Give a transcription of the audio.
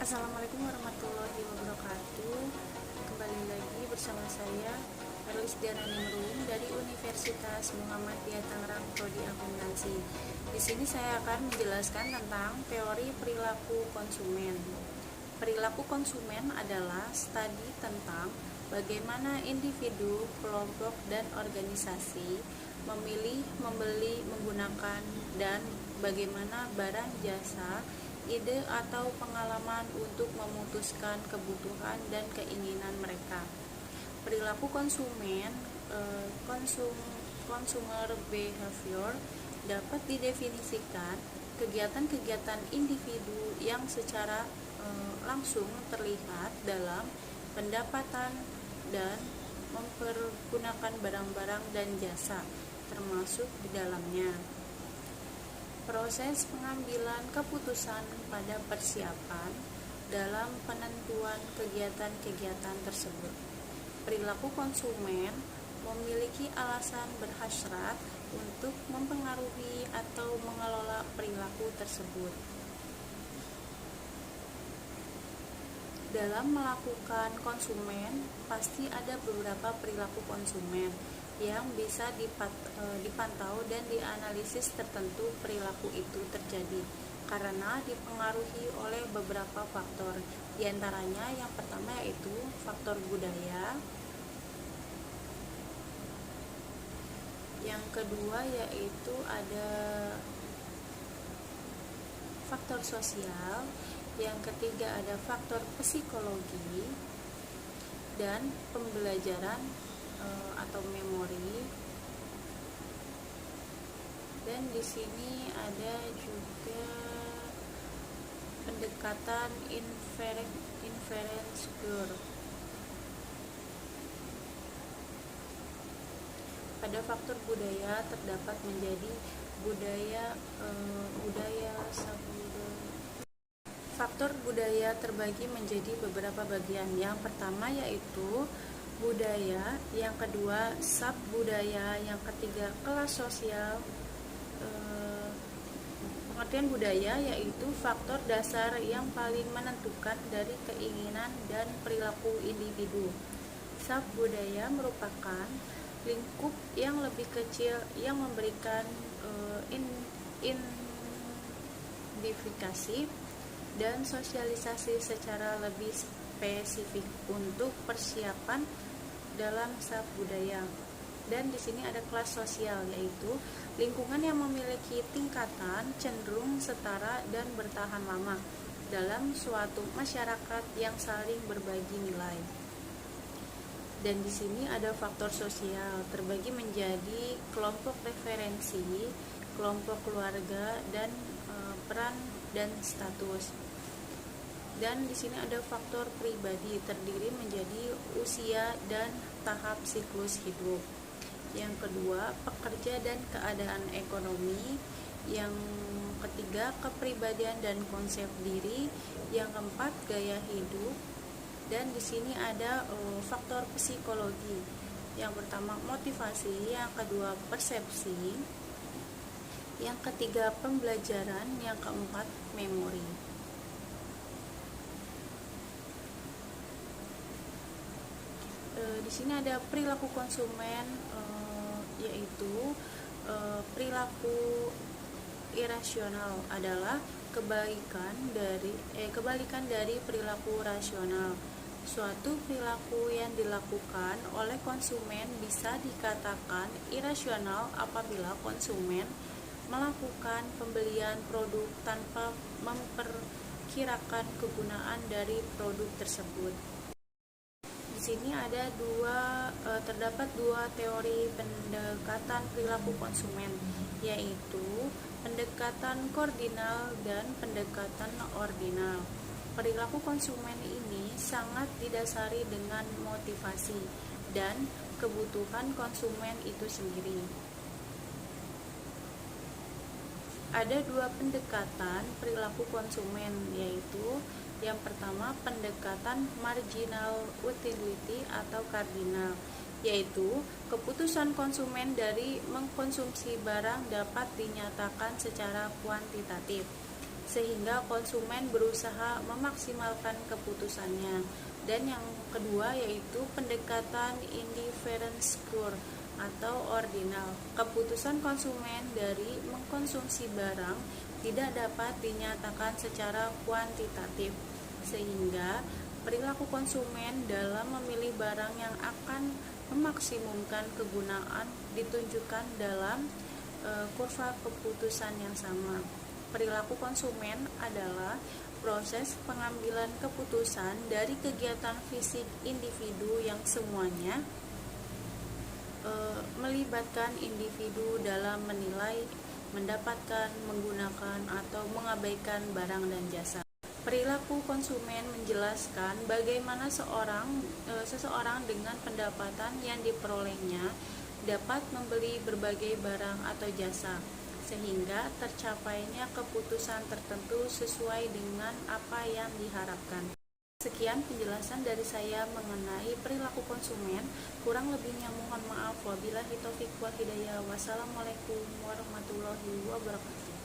Assalamualaikum warahmatullahi wabarakatuh. Kembali lagi bersama saya Erlis Diana Nimrum dari Universitas Muhammadiyah Tangerang Prodi Akuntansi. Di sini saya akan menjelaskan tentang teori perilaku konsumen. Perilaku konsumen adalah studi tentang bagaimana individu, kelompok, dan organisasi memilih, membeli, menggunakan, dan bagaimana barang jasa, ide atau pengalaman untuk memutuskan kebutuhan dan keinginan mereka. Perilaku konsumen, consumer behavior, dapat didefinisikan kegiatan-kegiatan individu yang secara langsung terlihat dalam pendapatan dan mempergunakan barang-barang dan jasa, termasuk di dalamnya proses pengambilan keputusan pada persiapan dalam penentuan kegiatan-kegiatan tersebut. Perilaku konsumen memiliki alasan berhasrat untuk mempengaruhi atau mengelola perilaku tersebut. Dalam melakukan konsumen, pasti ada beberapa perilaku konsumen yang bisa dipantau dan dianalisis tertentu perilaku itu terjadi karena dipengaruhi oleh beberapa faktor. Di antaranya yang pertama yaitu faktor budaya, yang kedua yaitu ada faktor sosial, yang ketiga ada faktor psikologi dan pembelajaran atau memori, dan di sini ada juga pendekatan inference Gur. Pada faktor budaya terdapat menjadi budaya Faktor budaya terbagi menjadi beberapa bagian. Yang pertama yaitu budaya, yang kedua sub-budaya, yang ketiga kelas sosial. Pengertian budaya yaitu faktor dasar yang paling menentukan dari keinginan dan perilaku individu. Sub-budaya merupakan lingkup yang lebih kecil yang memberikan identifikasi dan sosialisasi secara lebih spesifik untuk persiapan dalam sub-budaya. Dan di sini ada kelas sosial, yaitu lingkungan yang memiliki tingkatan cenderung setara dan bertahan lama dalam suatu masyarakat yang saling berbagi nilai. Dan di sini ada faktor sosial terbagi menjadi kelompok referensi, kelompok keluarga, dan peran dan status. Dan di sini ada faktor pribadi terdiri menjadi usia dan tahap siklus hidup. Yang kedua, pekerja dan keadaan ekonomi. Yang ketiga, kepribadian dan konsep diri. Yang keempat, gaya hidup. Dan di sini ada faktor psikologi. Yang pertama motivasi, yang kedua persepsi, yang ketiga pembelajaran, yang keempat memori. Di sini ada perilaku konsumen, yaitu perilaku irasional adalah kebalikan dari perilaku rasional. Suatu perilaku yang dilakukan oleh konsumen bisa dikatakan irasional apabila konsumen melakukan pembelian produk tanpa memperkirakan kegunaan dari produk tersebut. Di sini terdapat dua teori pendekatan perilaku konsumen, yaitu pendekatan koordinal dan pendekatan ordinal. Perilaku konsumen ini sangat didasari dengan motivasi dan kebutuhan konsumen itu sendiri. Ada dua pendekatan perilaku konsumen, yaitu yang pertama pendekatan marginal utility atau kardinal, yaitu keputusan konsumen dari mengkonsumsi barang dapat dinyatakan secara kuantitatif. sehingga konsumen berusaha memaksimalkan keputusannya. Dan yang kedua yaitu pendekatan indifference score atau ordinal. Keputusan konsumen dari mengkonsumsi barang tidak dapat dinyatakan secara kuantitatif, sehingga perilaku konsumen dalam memilih barang yang akan memaksimumkan kegunaan ditunjukkan dalam kurva keputusan yang sama. Perilaku konsumen adalah proses pengambilan keputusan dari kegiatan fisik individu yang semuanya melibatkan individu dalam menilai, mendapatkan, menggunakan, atau mengabaikan barang dan jasa. Perilaku konsumen menjelaskan bagaimana seseorang dengan pendapatan yang diperolehnya dapat membeli berbagai barang atau jasa, sehingga tercapainya keputusan tertentu sesuai dengan apa yang diharapkan. Sekian penjelasan dari saya mengenai perilaku konsumen. Kurang lebihnya mohon maaf. Wabillahi taufiq wal hidayah. Wassalamualaikum warahmatullahi wabarakatuh.